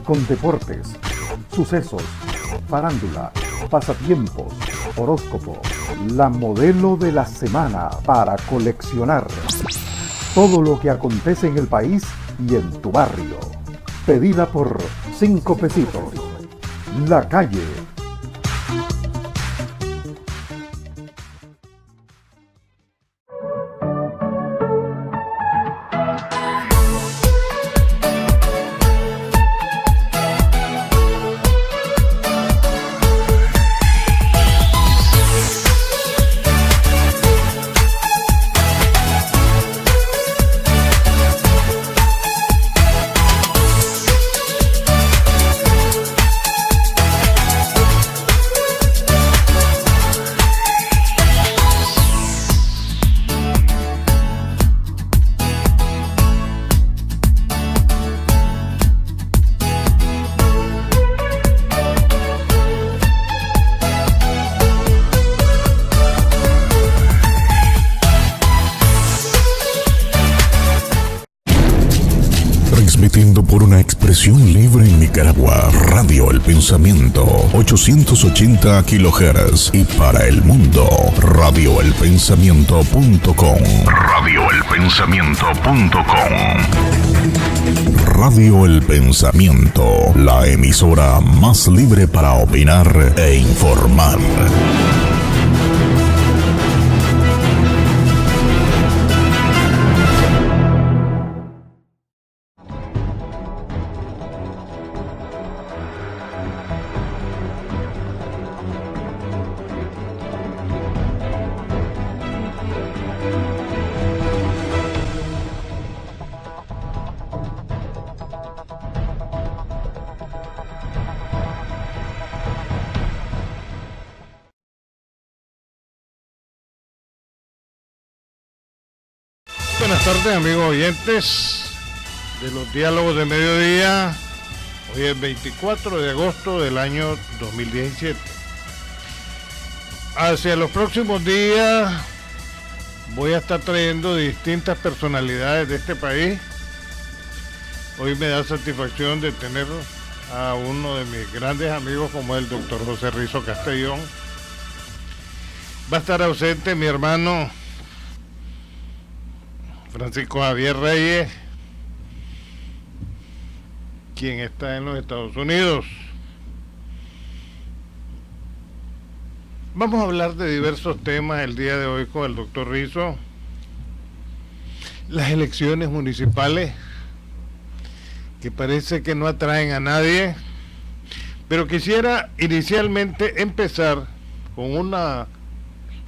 con deportes, sucesos, farándula, pasatiempos, horóscopo, la modelo de la semana para coleccionar. Todo lo que acontece en el país y en tu barrio. Pedida por 5 pesitos. La Calle. Transmitiendo por una expresión libre en Nicaragua, Radio El Pensamiento, 880 kHz y para el mundo, radioelpensamiento.com. Radioelpensamiento.com. Radio El Pensamiento, la emisora más libre para opinar e informar. Buenas tardes, amigos oyentes de los diálogos de mediodía. Hoy es 24 de agosto del año 2017. Hacia los próximos días voy a estar trayendo distintas personalidades de este país. Hoy me da satisfacción de tener a uno de mis grandes amigos como el doctor José Rizo Castellón. Va a estar ausente mi hermano Francisco Javier Reyes, quien está en los Estados Unidos. Vamos a hablar de diversos temas el día de hoy con el doctor Rizo. Las elecciones municipales, que parece que no atraen a nadie, pero quisiera inicialmente empezar con una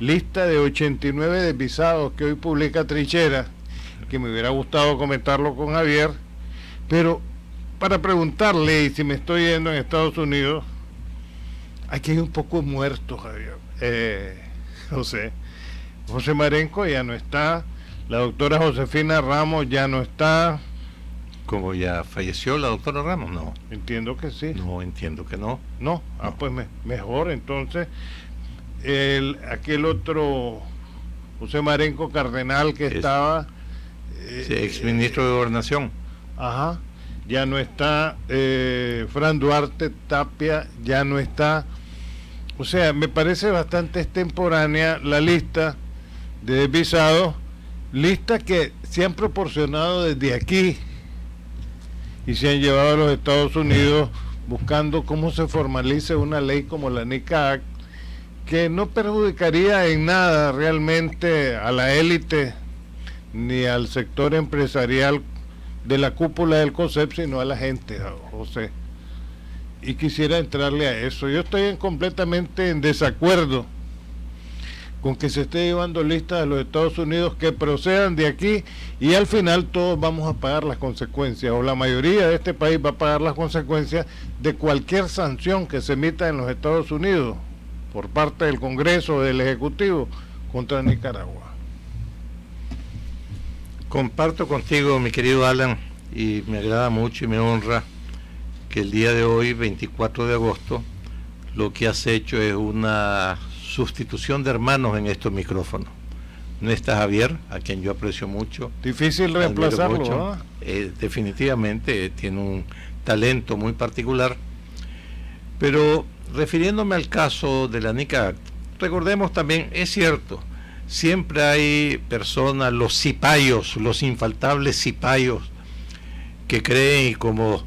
lista de 89 desvisados que hoy publica Trinchera, que me hubiera gustado comentarlo con Javier, pero para preguntarle, y si me estoy yendo en Estados Unidos, aquí hay un poco muertos, Javier. José Marenco ya no está, la doctora Josefina Ramos ya no está. ¿Cómo ya falleció la doctora Ramos? No. Entiendo que sí. No, entiendo que no. No, pues mejor entonces. Aquel otro José Marenco Cardenal que estaba ex ministro de Gobernación, ya no está. Fran Duarte Tapia ya no está. O sea, me parece bastante extemporánea la lista de desvisados, lista que se han proporcionado desde aquí y se han llevado a los Estados Unidos buscando cómo se formalice una ley como la NICA Act, que no perjudicaría en nada realmente a la élite ni al sector empresarial de la cúpula del COSEP, sino a la gente, José. Y quisiera entrarle a eso. Yo estoy completamente en desacuerdo con que se esté llevando listas de los Estados Unidos que procedan de aquí y al final todos vamos a pagar las consecuencias, o la mayoría de este país va a pagar las consecuencias de cualquier sanción que se emita en los Estados Unidos por parte del Congreso o del Ejecutivo contra Nicaragua. Comparto contigo, mi querido Alan, y me agrada mucho y me honra que el día de hoy, 24 de agosto, lo que has hecho es una sustitución de hermanos en estos micrófonos. No está Javier, a quien yo aprecio mucho. Difícil reemplazarlo, mucho. Definitivamente tiene talento muy particular. Pero refiriéndome al caso de la NICA Act, recordemos también, es cierto, siempre hay personas, los cipayos, los infaltables cipayos, que creen, y como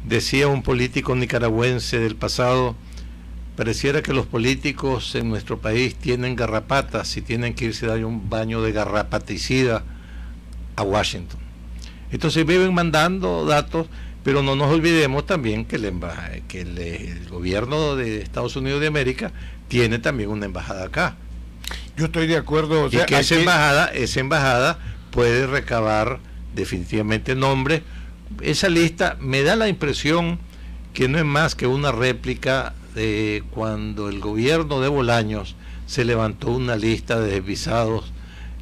decía un político nicaragüense del pasado, pareciera que los políticos en nuestro país tienen garrapatas y tienen que irse a dar un baño de garrapaticida a Washington. Entonces viven mandando datos, pero no nos olvidemos también que el gobierno de Estados Unidos de América tiene también una embajada acá. Yo estoy de acuerdo. O sea, y que esa embajada puede recabar definitivamente nombres. Esa lista me da la impresión que no es más que una réplica de cuando el gobierno de Bolaños se levantó una lista de desvisados,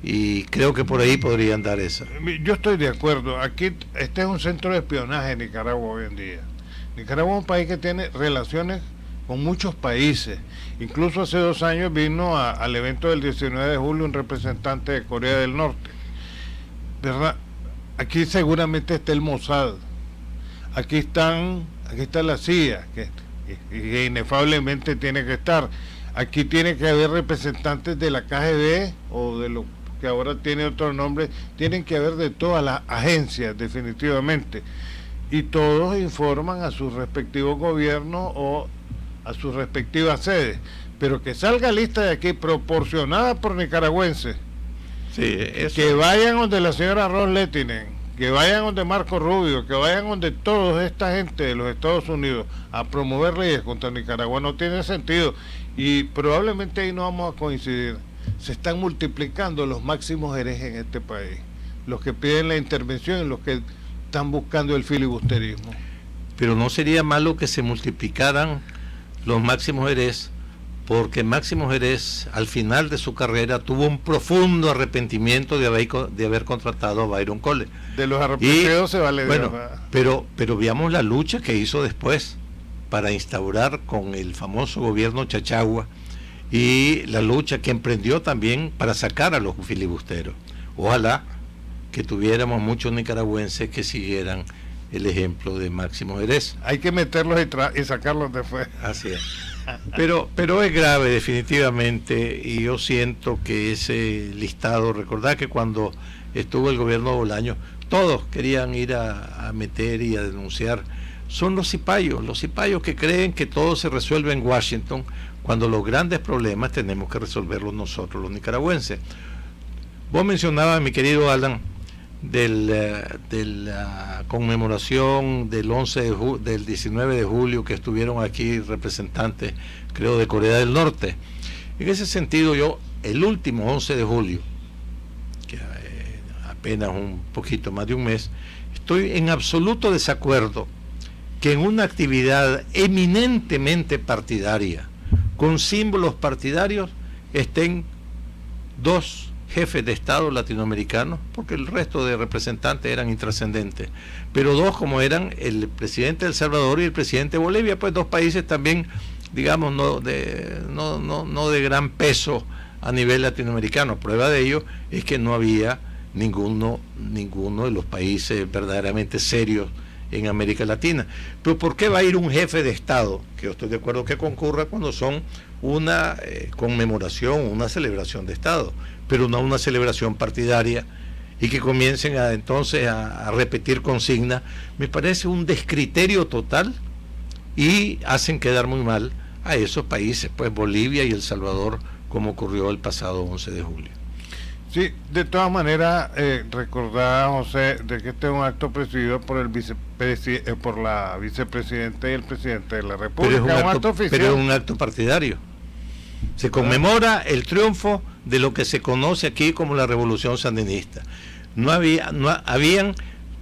y creo que por ahí podrían dar esa. Yo estoy de acuerdo. Aquí este es un centro de espionaje en Nicaragua hoy en día. Nicaragua es un país que tiene relaciones con muchos países. Incluso hace 2 años vino al evento del 19 de julio un representante de Corea del Norte, ¿verdad? Aquí seguramente está el Mossad, aquí está la CIA, que inefablemente tiene que estar. Aquí tiene que haber representantes de la KGB o de lo que ahora tiene otro nombre, tienen que haber de todas las agencias definitivamente, y todos informan a sus respectivos gobiernos o a sus respectivas sedes, pero que salga lista de aquí proporcionada por nicaragüenses. Sí, eso. Que vayan donde la señora Ros Lehtinen, que vayan donde Marco Rubio, que vayan donde toda esta gente de los Estados Unidos a promover leyes contra Nicaragua, no tiene sentido, y probablemente ahí no vamos a coincidir. Se están multiplicando los máximos herejes en este país, los que piden la intervención y los que están buscando el filibusterismo. Pero no sería malo que se multiplicaran los máximos herejes, porque Máximo Jerez al final de su carrera tuvo un profundo arrepentimiento de haber contratado a Byron Cole. De los arrepentidos se vale. Bueno, pero veamos la lucha que hizo después para instaurar con el famoso gobierno Chachagua, y la lucha que emprendió también para sacar a los filibusteros. Ojalá que tuviéramos muchos nicaragüenses que siguieran el ejemplo de Máximo Jerez. Hay que meterlos y sacarlos después. Así es. Pero es grave definitivamente, y yo siento que ese listado, recordad que cuando estuvo el gobierno de Bolaños, todos querían ir a meter y a denunciar. Son los cipayos que creen que todo se resuelve en Washington, cuando los grandes problemas tenemos que resolverlos nosotros, los nicaragüenses. Vos mencionabas, mi querido Alan, de la conmemoración del 19 de julio, que estuvieron aquí representantes, creo, de Corea del Norte. En ese sentido, yo, el último 11 de julio, que apenas un poquito más de un mes, estoy en absoluto desacuerdo que en una actividad eminentemente partidaria, con símbolos partidarios, estén 2 jefes de Estado latinoamericanos, porque el resto de representantes eran intrascendentes, pero 2 como eran el presidente de El Salvador y el presidente de Bolivia, pues 2 países también, digamos, no de gran peso a nivel latinoamericano. Prueba de ello es que no había ninguno de los países verdaderamente serios en América Latina. Pero ¿por qué va a ir un jefe de Estado? Que yo estoy de acuerdo que concurra cuando son una conmemoración, una celebración de Estado, pero no una celebración partidaria, y que comiencen entonces a repetir consignas. Me parece un descriterio total, y hacen quedar muy mal a esos países, pues Bolivia y El Salvador, como ocurrió el pasado 11 de julio. Sí, de todas maneras, recordar, José, de que este es un acto presidido por por la vicepresidenta y el presidente de la República. Pero es un acto partidario. Se conmemora el triunfo de lo que se conoce aquí como la Revolución Sandinista. Habían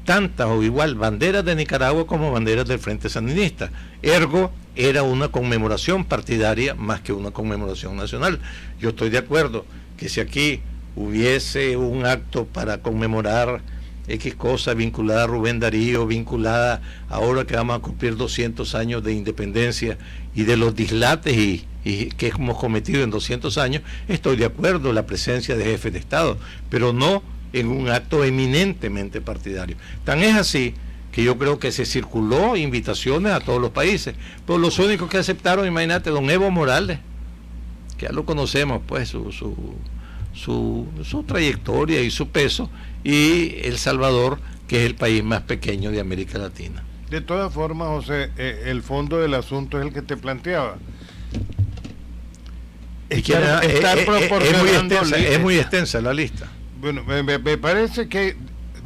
tantas o igual banderas de Nicaragua como banderas del Frente Sandinista. Ergo, era una conmemoración partidaria más que una conmemoración nacional. Yo estoy de acuerdo que si aquí hubiese un acto para conmemorar X cosa vinculada a Rubén Darío, vinculada ahora que vamos a cumplir 200 años de independencia y de los dislates y que hemos cometido en 200 años, estoy de acuerdo en la presencia de jefes de Estado, pero no en un acto eminentemente partidario. Tan es así que yo creo que se circuló invitaciones a todos los países, pero los únicos que aceptaron, imagínate, don Evo Morales, que ya lo conocemos, pues su trayectoria y su peso, y El Salvador, que es el país más pequeño de América Latina. De todas formas, José, el fondo del asunto es el que te planteaba. Es muy extensa la lista. Bueno, me parece que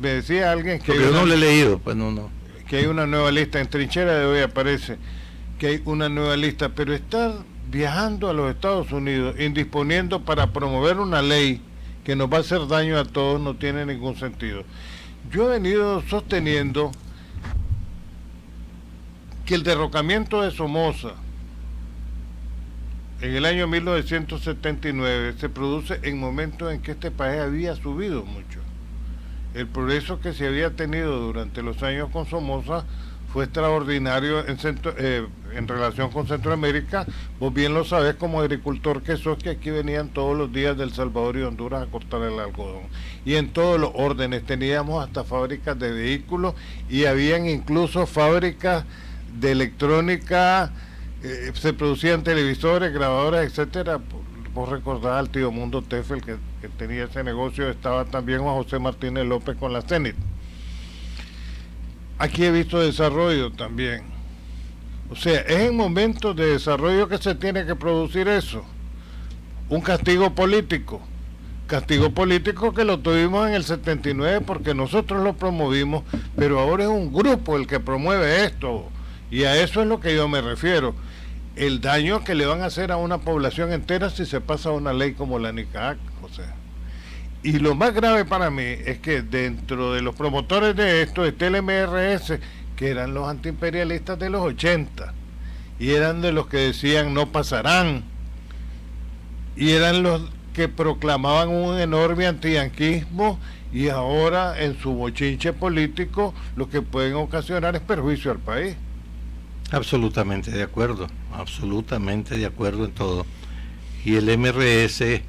me decía alguien que yo no lo he leído, pues no. Que hay una nueva lista, en Trinchera de hoy aparece que hay una nueva lista, pero estar viajando a los Estados Unidos, indisponiendo para promover una ley que nos va a hacer daño a todos, no tiene ningún sentido. Yo he venido sosteniendo que el derrocamiento de Somoza en el año 1979 se produce en momentos en que este país había subido mucho. El progreso que se había tenido durante los años con Somoza fue extraordinario en relación con Centroamérica. Vos bien lo sabés como agricultor que sos, que aquí venían todos los días del Salvador y Honduras a cortar el algodón. Y en todos los órdenes teníamos hasta fábricas de vehículos y habían incluso fábricas de electrónica, se producían televisores, grabadoras, etcétera. Vos recordás al tío Mundo Teffel que tenía ese negocio, estaba también Juan José Martínez López con la Zenit. Aquí he visto desarrollo también. O sea, es en momentos de desarrollo que se tiene que producir eso. Un castigo político que lo tuvimos en el 79 porque nosotros lo promovimos, pero ahora es un grupo el que promueve esto, y a eso es lo que yo me refiero. El daño que le van a hacer a una población entera si se pasa una ley como la NICAC, o sea. Y lo más grave para mí es que dentro de los promotores de esto está el MRS, que eran los antiimperialistas de los 80, y eran de los que decían no pasarán, y eran los que proclamaban un enorme antiyanquismo, y ahora en su bochinche político lo que pueden ocasionar es perjuicio al país. Absolutamente de acuerdo en todo. Y el MRS,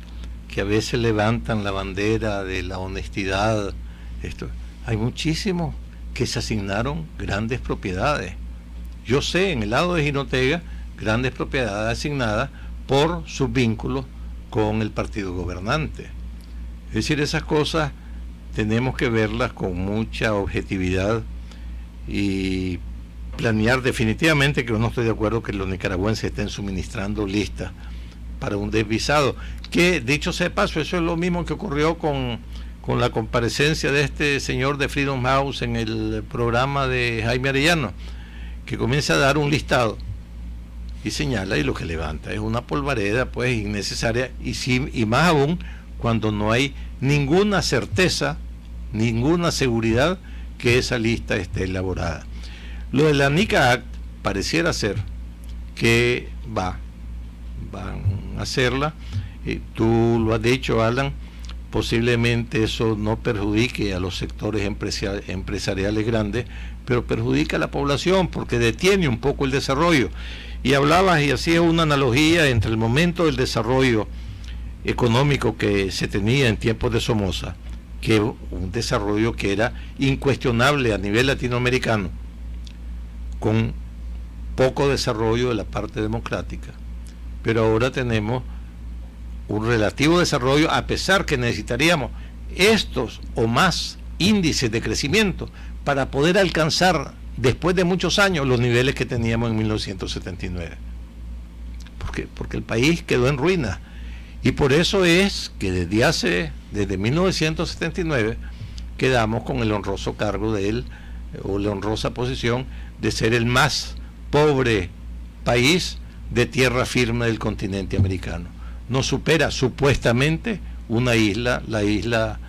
que a veces levantan la bandera de la honestidad, hay muchísimos que se asignaron grandes propiedades. Yo sé, en el lado de Jinotega, grandes propiedades asignadas por sus vínculos con el partido gobernante. Es decir, esas cosas tenemos que verlas con mucha objetividad y planear. Definitivamente que yo no estoy de acuerdo que los nicaragüenses estén suministrando listas para un desvisado, que dicho sea de paso, eso es lo mismo que ocurrió con la comparecencia de este señor de Freedom House en el programa de Jaime Arellano, que comienza a dar un listado y señala, y lo que levanta es una polvareda pues innecesaria, y más aún cuando no hay ninguna certeza, ninguna seguridad que esa lista esté elaborada. Lo de la NICA Act pareciera ser que van a hacerla, tú lo has dicho, Alan, posiblemente eso no perjudique a los sectores empresariales grandes, pero perjudica a la población porque detiene un poco el desarrollo. Y hablabas y hacías una analogía entre el momento del desarrollo económico que se tenía en tiempos de Somoza, que un desarrollo que era incuestionable a nivel latinoamericano, con poco desarrollo de la parte democrática, pero ahora tenemos un relativo desarrollo, a pesar que necesitaríamos estos o más índices de crecimiento para poder alcanzar después de muchos años los niveles que teníamos en 1979, porque el país quedó en ruina, y por eso es que desde 1979 quedamos con el honroso cargo de él, o la honrosa posición de ser el más pobre país de tierra firme del continente americano. Nos supera supuestamente una isla, la isla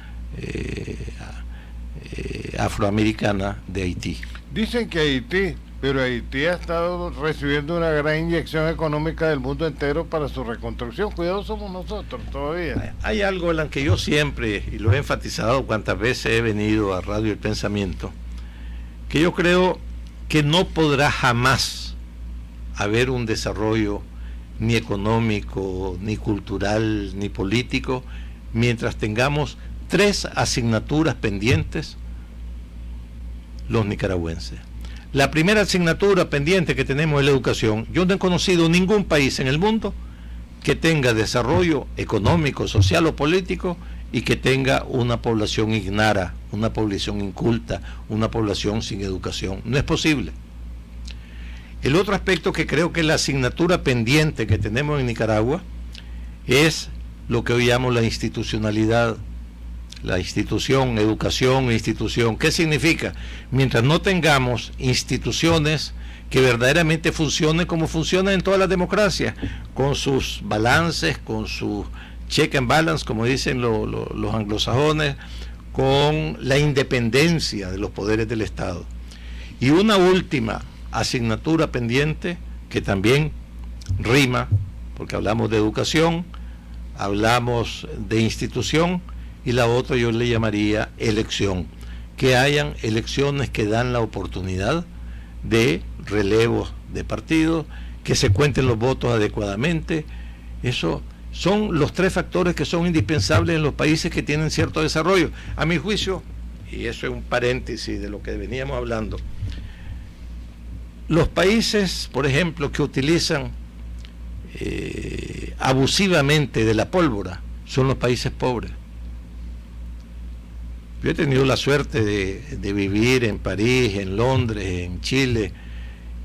afroamericana de Haití. Dicen que Haití, pero Haití ha estado recibiendo una gran inyección económica del mundo entero para su reconstrucción. Cuidado, somos nosotros todavía. Hay algo en lo que yo siempre, y lo he enfatizado cuantas veces he venido a Radio El Pensamiento, que yo creo que no podrá jamás haber un desarrollo ni económico, ni cultural, ni político, mientras tengamos 3 asignaturas pendientes: los nicaragüenses. La primera asignatura pendiente que tenemos es la educación. Yo no he conocido ningún país en el mundo que tenga desarrollo económico, social o político y que tenga una población ignara, una población inculta, una población sin educación. No es posible. El otro aspecto que creo que es la asignatura pendiente que tenemos en Nicaragua es lo que hoy llamo la institucionalidad. La institución, educación e institución. ¿Qué significa? Mientras no tengamos instituciones que verdaderamente funcionen como funcionan en todas las democracias, con sus balances, con sus check and balance, como dicen los anglosajones, con la independencia de los poderes del Estado. Y una última asignatura pendiente que también rima, porque hablamos de educación, hablamos de institución, y la otra yo le llamaría elección, que hayan elecciones que dan la oportunidad de relevos de partidos, que se cuenten los votos adecuadamente. Eso son los tres factores que son indispensables en los países que tienen cierto desarrollo. A mi juicio, y eso es un paréntesis de lo que veníamos hablando, los países, por ejemplo, que utilizan abusivamente de la pólvora, son los países pobres. Yo he tenido la suerte de vivir en París, en Londres, en Chile,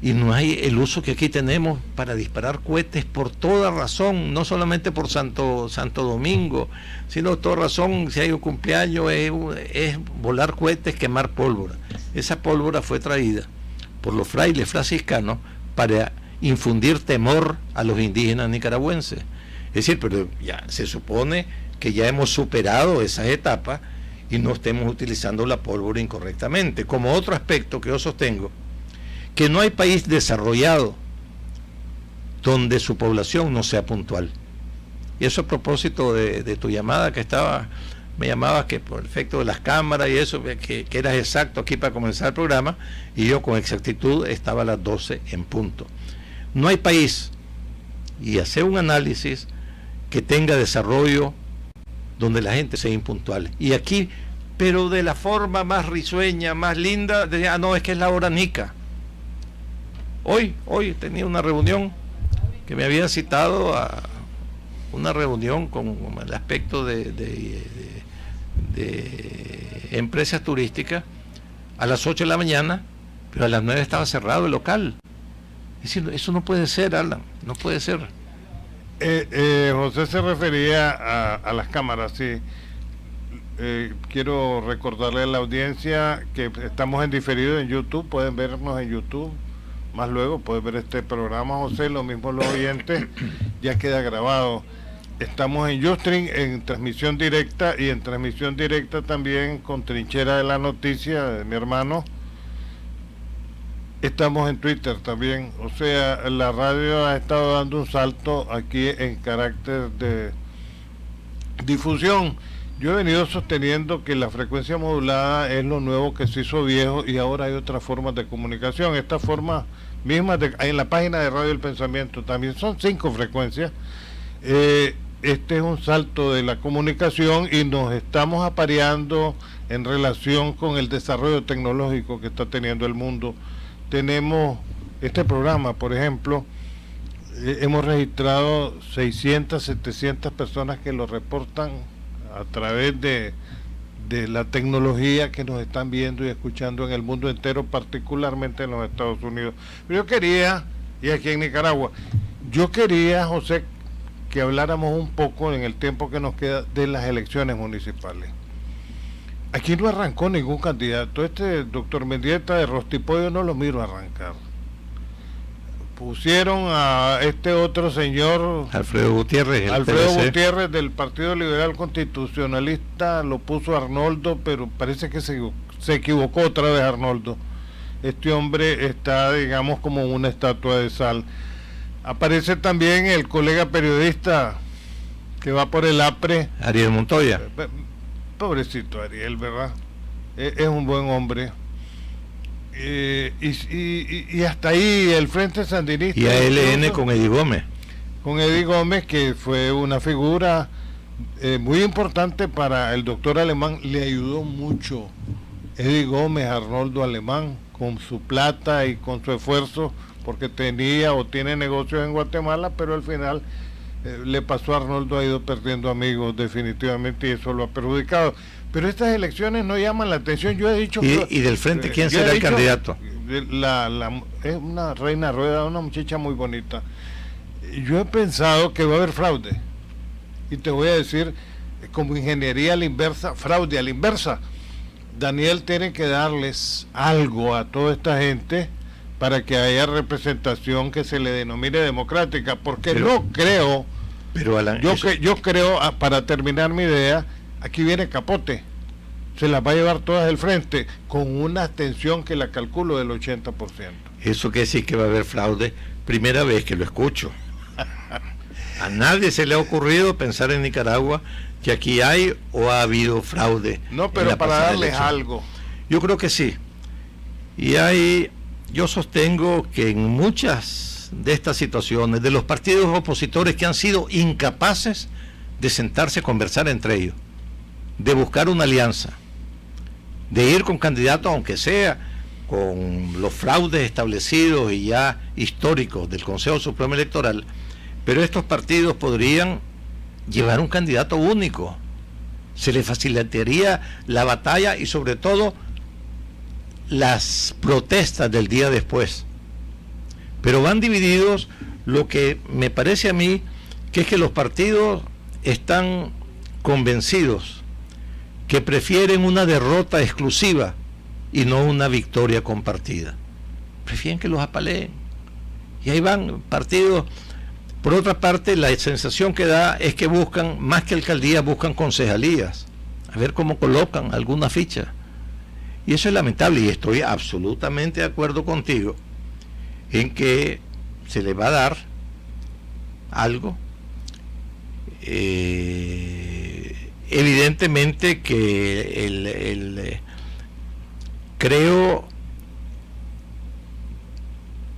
y no hay el uso que aquí tenemos para disparar cohetes por toda razón, no solamente por Santo Domingo, sino por toda razón. Si hay un cumpleaños es volar cohetes, quemar pólvora. Esa pólvora fue traída por los frailes franciscanos para infundir temor a los indígenas nicaragüenses. Es decir, pero ya se supone que ya hemos superado esas etapas y no estemos utilizando la pólvora incorrectamente. Como otro aspecto que yo sostengo, que no hay país desarrollado donde su población no sea puntual. Y eso a propósito de tu llamada me llamabas que por el efecto de las cámaras y eso, que eras exacto aquí para comenzar el programa, y yo con exactitud estaba a las 12 en punto. No hay país, y hacer un análisis, que tenga desarrollo donde la gente sea impuntual. Y aquí, pero de la forma más risueña, más linda, no, es que es la hora nica. Hoy tenía una reunión que me habían citado a una reunión con el aspecto de empresas turísticas a las 8 de la mañana, pero a las 9 estaba cerrado el local. Es decir, eso no puede ser, Alan, no puede ser. José se refería a las cámaras, sí. Quiero recordarle a la audiencia que estamos en diferido en YouTube, pueden vernos en YouTube, más luego pueden ver este programa, José, lo mismo los oyentes, ya queda grabado. Estamos en Ustream en transmisión directa, y en transmisión directa también con Trinchera de la Noticia de mi hermano. Estamos en Twitter también, o sea, la radio ha estado dando un salto aquí en carácter de difusión. Yo he venido sosteniendo que la frecuencia modulada es lo nuevo que se hizo viejo, y ahora hay otras formas de comunicación. Esta forma misma en la página de Radio El Pensamiento también son 5 frecuencias. Este es un salto de la comunicación y nos estamos apareando en relación con el desarrollo tecnológico que está teniendo el mundo. Tenemos este programa, por ejemplo, hemos registrado 600, 700 personas que lo reportan a través de la tecnología, que nos están viendo y escuchando en el mundo entero, particularmente en los Estados Unidos. Pero yo quería, y aquí en Nicaragua, José, que habláramos un poco en el tiempo que nos queda de las elecciones municipales. Aquí no arrancó ningún candidato. Este doctor Mendieta de Rostipollo no lo miro arrancar. Pusieron a este otro señor, Alfredo Gutiérrez del Partido Liberal Constitucionalista, lo puso Arnoldo, pero parece que se equivocó otra vez Arnoldo. Este hombre está, digamos, como una estatua de sal. Aparece también el colega periodista que va por el APRE, Ariel Montoya. Pobrecito Ariel, ¿verdad? Es un buen hombre. Y hasta ahí el Frente Sandinista. Y ALN con Eddie Gómez. Con Eddie Gómez, que fue una figura muy importante para el doctor Alemán, le ayudó mucho Eddie Gómez, Arnoldo Alemán, con su plata y con su esfuerzo, porque tenía o tiene negocios en Guatemala, pero al final le pasó a Arnoldo, ha ido perdiendo amigos definitivamente y eso lo ha perjudicado. Pero estas elecciones no llaman la atención. Yo he dicho... ¿Y del frente quién será el candidato? Es una Reina Rueda, una muchacha muy bonita. Yo he pensado que va a haber fraude. Y te voy a decir, como ingeniería a la inversa, fraude a la inversa. Daniel tiene que darles algo a toda esta gente para que haya representación que se le denomine democrática, porque no creo... Pero Alan, yo creo, para terminar mi idea, aquí viene Capote, se las va a llevar todas del frente, con una abstención que la calculo del 80%. Eso quiere decir que va a haber fraude, primera vez que lo escucho. A nadie se le ha ocurrido pensar en Nicaragua que aquí hay o ha habido fraude. No, pero para darles algo. Yo creo que sí. Y yo sostengo que en muchas de estas situaciones, de los partidos opositores que han sido incapaces de sentarse a conversar entre ellos, de buscar una alianza, de ir con candidatos, aunque sea con los fraudes establecidos y ya históricos del Consejo Supremo Electoral, pero estos partidos podrían llevar un candidato único, se les facilitaría la batalla y sobre todo las protestas del día después. Pero van divididos, lo que me parece a mí que es que los partidos están convencidos que prefieren una derrota exclusiva y no una victoria compartida. Prefieren que los apaleen. Y ahí van partidos. Por otra parte, la sensación que da es que buscan, más que alcaldías, buscan concejalías, a ver cómo colocan alguna ficha. Y eso es lamentable, y estoy absolutamente de acuerdo contigo en que se le va a dar algo. Evidentemente que creo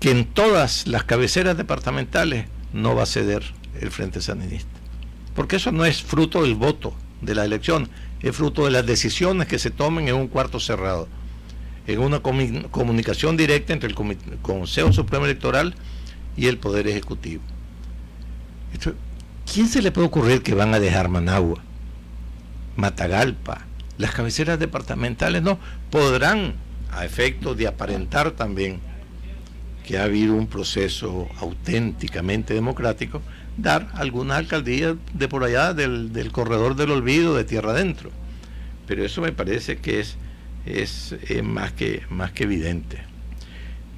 que en todas las cabeceras departamentales no va a ceder el Frente Sandinista, porque eso no es fruto del voto de la elección, es fruto de las decisiones que se tomen en un cuarto cerrado, en una comunicación directa entre el Consejo Supremo Electoral y el Poder Ejecutivo. ¿Quién se le puede ocurrir que van a dejar Managua, Matagalpa, las cabeceras departamentales? No, podrán, a efecto de aparentar también que ha habido un proceso auténticamente democrático, dar algunas alcaldías de por allá del corredor del olvido, de tierra adentro. Pero eso me parece que es más que evidente.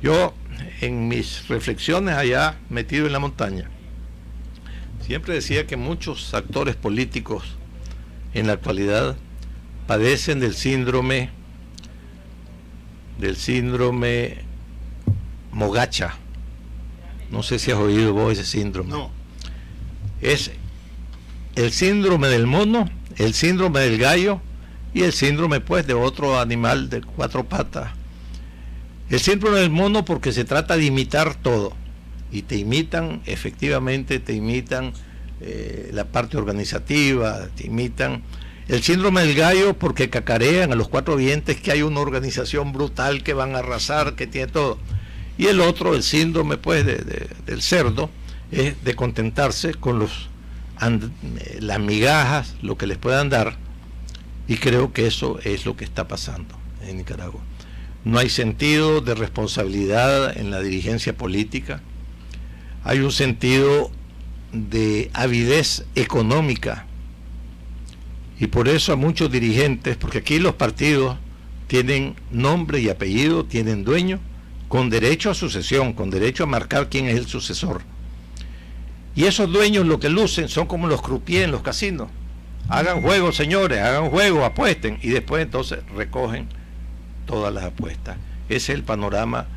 Yo, en mis reflexiones allá metido en la montaña, siempre decía que muchos actores políticos en la actualidad padecen del síndrome Mogacha. No sé si has oído vos ese síndrome. No. Es el síndrome del mono, el síndrome del gallo y el síndrome pues de otro animal de cuatro patas. El síndrome del mono porque se trata de imitar todo y te imitan, efectivamente te imitan la parte organizativa, te imitan. El síndrome del gallo porque cacarean a los cuatro vientos que hay una organización brutal que van a arrasar, que tiene todo. Y el otro, el síndrome pues del cerdo, es de contentarse con las migajas, lo que les puedan dar, y creo que eso es lo que está pasando en Nicaragua. No hay sentido de responsabilidad en la dirigencia política, hay un sentido de avidez económica, y por eso a muchos dirigentes, porque aquí los partidos tienen nombre y apellido, tienen dueño, con derecho a sucesión, con derecho a marcar quién es el sucesor. Y esos dueños lo que lucen son como los croupiers en los casinos. Hagan juego, señores, hagan juego, apuesten, y después entonces recogen todas las apuestas. Ese es el panorama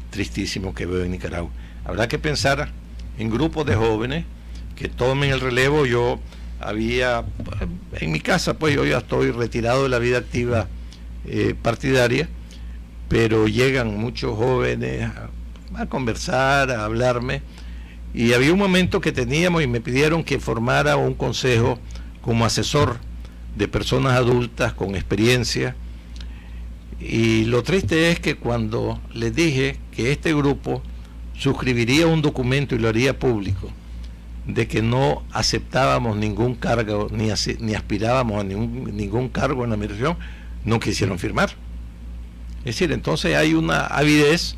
tristísimo que veo en Nicaragua. Habrá que pensar en grupos de jóvenes que tomen el relevo. Yo había, en mi casa, pues yo ya estoy retirado de la vida activa partidaria, pero llegan muchos jóvenes a conversar, a hablarme, y había un momento que teníamos y me pidieron que formara un consejo como asesor de personas adultas con experiencia, Y lo triste es que cuando les dije que este grupo suscribiría un documento y lo haría público, de que no aceptábamos ningún cargo, ni aspirábamos a ningún cargo en la administración, no quisieron firmar. Es decir, entonces hay una avidez,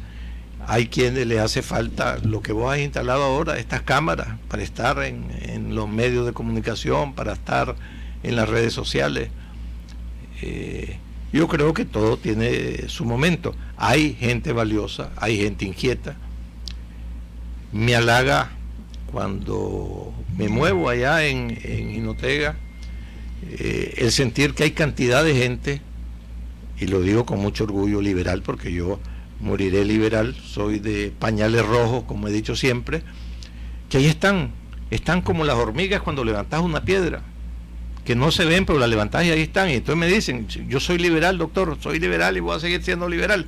hay quienes les hace falta lo que vos has instalado ahora, estas cámaras, para estar en los medios de comunicación, para estar en las redes sociales. Yo creo que todo tiene su momento. Hay gente valiosa, hay gente inquieta. Me halaga cuando me muevo allá en Jinotega, el sentir que hay cantidad de gente, y lo digo con mucho orgullo, liberal, porque yo moriré liberal, soy de pañales rojos, como he dicho siempre, que ahí están como las hormigas cuando levantás una piedra, que no se ven, pero la levantás y ahí están. Y entonces me dicen, yo soy liberal, doctor, soy liberal y voy a seguir siendo liberal.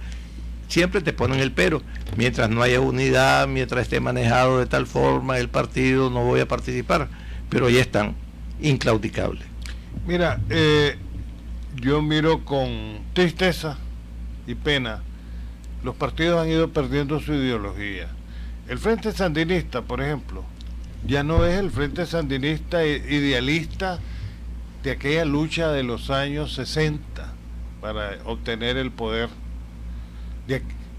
Siempre te ponen el pero. Mientras no haya unidad, mientras esté manejado de tal forma el partido, no voy a participar. Pero ahí están, inclaudicables. Mira, yo miro con tristeza y pena. Los partidos han ido perdiendo su ideología. El Frente Sandinista, por ejemplo, ya no es el Frente Sandinista idealista de aquella lucha de los años 60 para obtener el poder.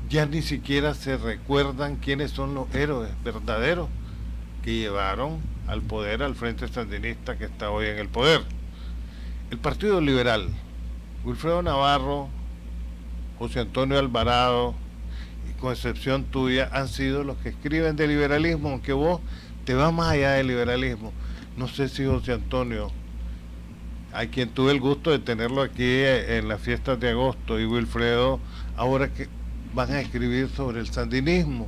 Ya ni siquiera se recuerdan quiénes son los héroes verdaderos que llevaron al poder al Frente Sandinista que está hoy en el poder. El Partido Liberal, Wilfredo Navarro, José Antonio Alvarado, y con excepción tuya, han sido los que escriben de liberalismo, aunque vos te vas más allá del liberalismo. No sé si José Antonio, a quien tuve el gusto de tenerlo aquí en las fiestas de agosto, y Wilfredo, ahora que van a escribir sobre el sandinismo,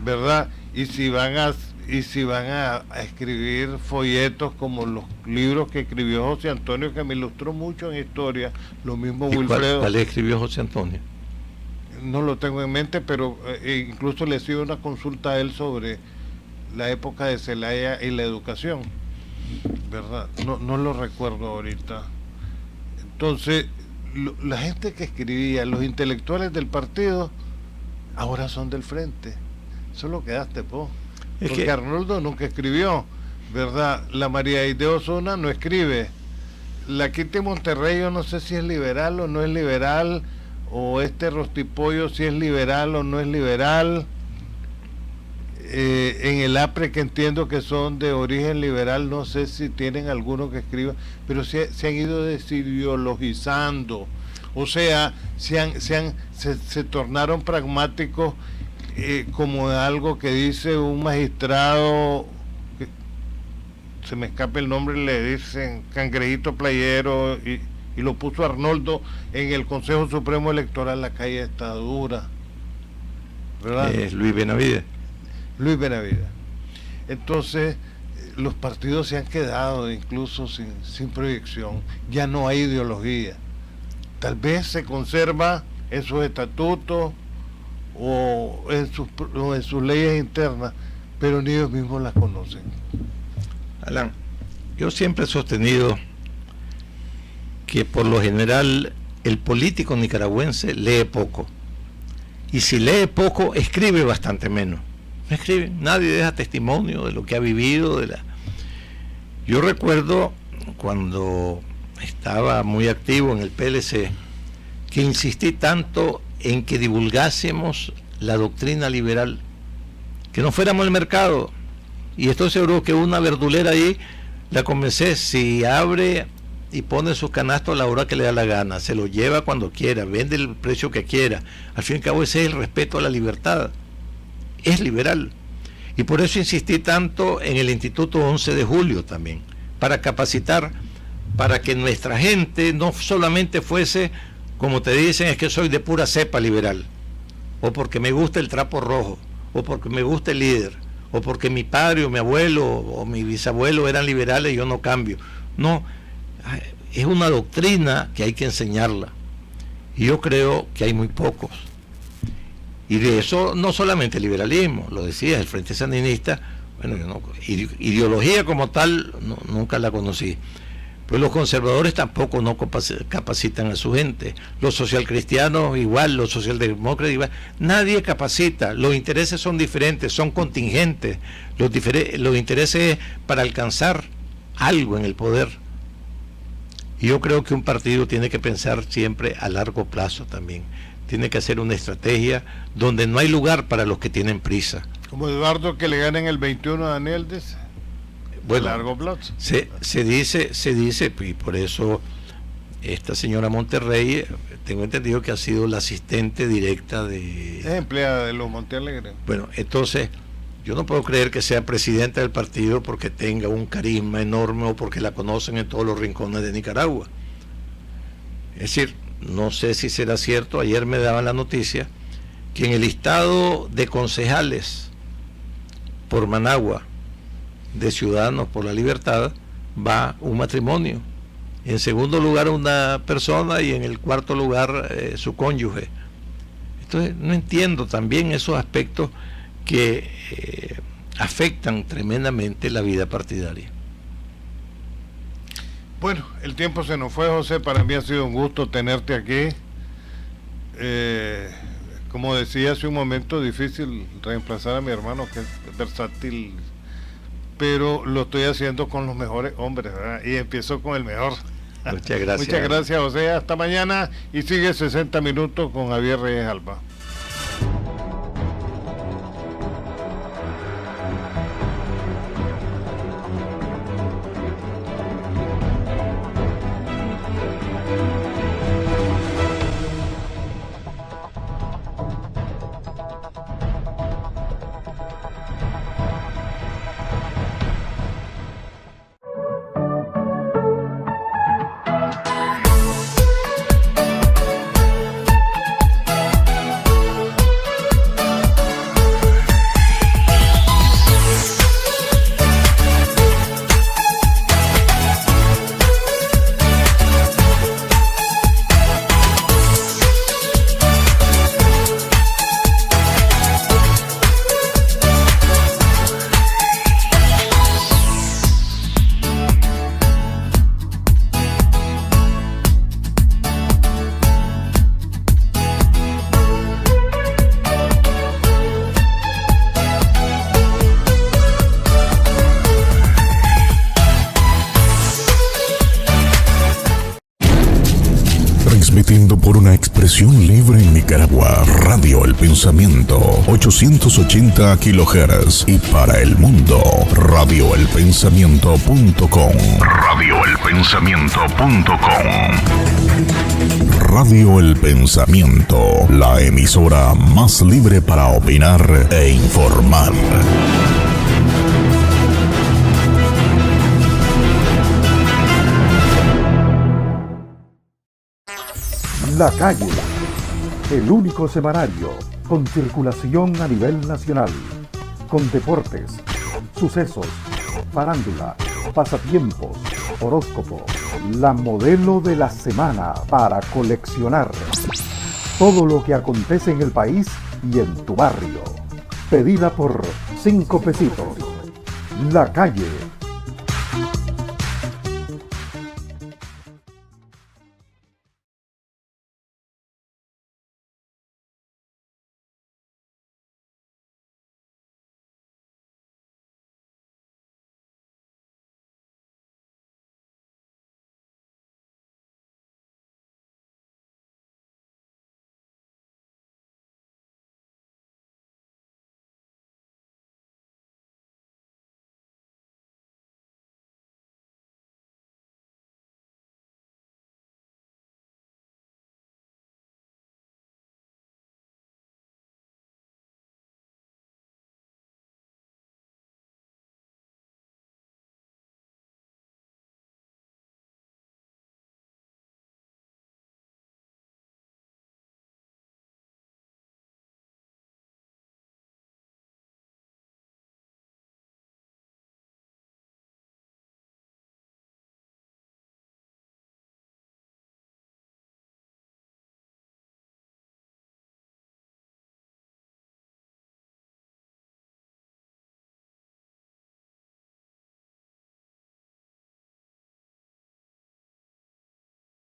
¿verdad? Y si van a escribir folletos como los libros que escribió José Antonio, que me ilustró mucho en historia, lo mismo Wilfredo. ¿Cuál escribió José Antonio? No lo tengo en mente, pero incluso le hice una consulta a él sobre la época de Zelaya y la educación, ¿verdad? No lo recuerdo ahorita. Entonces, la gente que escribía, los intelectuales del partido, ahora son del frente. Solo quedaste vos. Porque Arnoldo nunca escribió, ¿verdad? La María de Osuna no escribe. La Kitty Monterrey, yo no sé si es liberal o no es liberal, o este Rostipollo si es liberal o no es liberal. En el APRE, que entiendo que son de origen liberal, no sé si tienen alguno que escriba, pero se han ido desideologizando, o sea, se tornaron pragmáticos, como algo que dice un magistrado, que se me escapa el nombre, le dicen cangrejito playero, y lo puso Arnoldo en el Consejo Supremo Electoral. La calle está dura, ¿verdad? Luis Benavides. Entonces, los partidos se han quedado incluso sin proyección. Ya no hay ideología. Tal vez se conserva en sus estatutos o en sus leyes internas, pero ni ellos mismos las conocen. Alan, yo siempre he sostenido que por lo general el político nicaragüense lee poco, y si lee poco escribe bastante menos. No escribe, nadie deja testimonio de lo que ha vivido. Yo recuerdo cuando estaba muy activo en el PLC que insistí tanto en que divulgásemos la doctrina liberal, que no fuéramos al mercado, y estoy seguro que una verdulera ahí la convencé, si abre y pone sus canastos a la hora que le da la gana, se lo lleva cuando quiera, vende el precio que quiera, al fin y al cabo ese es el respeto a la libertad, es liberal. Y por eso insistí tanto en el Instituto 11 de Julio también, para capacitar, para que nuestra gente no solamente fuese, como te dicen, es que soy de pura cepa liberal, o porque me gusta el trapo rojo, o porque me gusta el líder, o porque mi padre o mi abuelo o mi bisabuelo eran liberales y yo no cambio. No, es una doctrina que hay que enseñarla, y yo creo que hay muy pocos. Y de eso no solamente el liberalismo, lo decías, el Frente Sandinista, bueno, yo no, ideología como tal nunca la conocí, Pues los conservadores tampoco no capacitan a su gente, los socialcristianos igual, los socialdemócratas igual, nadie capacita, los intereses son diferentes, son contingentes, los intereses para alcanzar algo en el poder. Y yo creo que un partido tiene que pensar siempre a largo plazo también, tiene que hacer una estrategia donde no hay lugar para los que tienen prisa. Como Eduardo, que le ganen el 21 a Daniel, dice. Bueno, largo plazo. Se dice, y por eso esta señora Monterrey, tengo entendido que ha sido la asistente directa de... Es empleada de los Montealegre. Bueno, entonces, yo no puedo creer que sea presidenta del partido porque tenga un carisma enorme o porque la conocen en todos los rincones de Nicaragua. Es decir, no sé si será cierto, ayer me daban la noticia que en el listado de concejales por Managua, de Ciudadanos por la Libertad, va un matrimonio, en segundo lugar una persona y en el cuarto lugar su cónyuge. Entonces no entiendo también esos aspectos que afectan tremendamente la vida partidaria. Bueno, el tiempo se nos fue, José, para mí ha sido un gusto tenerte aquí. Como decía hace un momento, difícil reemplazar a mi hermano, que es versátil, pero lo estoy haciendo con los mejores hombres, ¿verdad? Y empiezo con el mejor. Muchas gracias. Muchas gracias, José. Hasta mañana y sigue 60 minutos con Javier Reyes Alba. Transmitiendo por una expresión libre en Nicaragua, Radio El Pensamiento, 880 kHz y para el mundo, radioelpensamiento.com. Radioelpensamiento.com. Radio El Pensamiento, la emisora más libre para opinar e informar. La Calle, el único semanario con circulación a nivel nacional, con deportes, sucesos, farándula, pasatiempos, horóscopo, la modelo de la semana para coleccionar. Todo lo que acontece en el país y en tu barrio. Pedida por 5 pesitos. La Calle